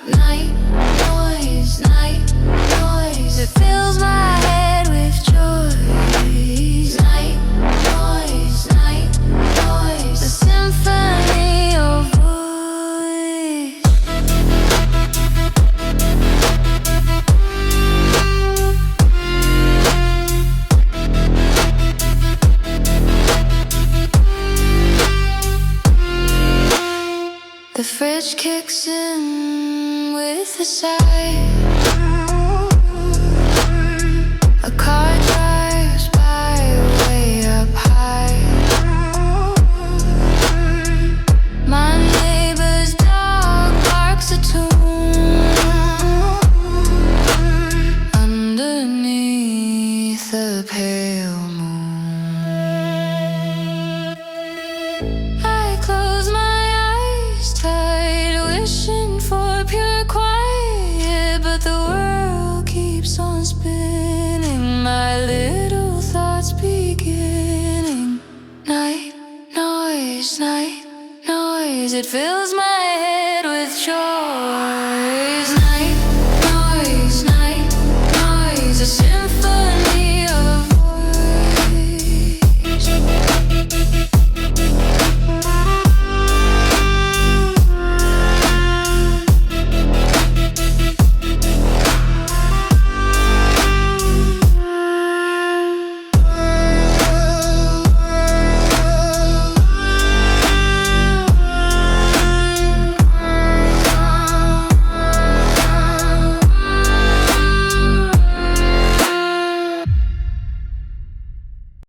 Night noise, night noise. It fills my head with joy. Night noise, night noise. A symphony of voice. The fridge kicks in with a sigh. A car drives by way up high. My neighbor's dog barks a tune underneath the pale moon. I close my eyes tight, wishing for pure quiet, but the world keeps on spinning, my little thoughts beginning. Night noise, night noise. It fills my head with joy.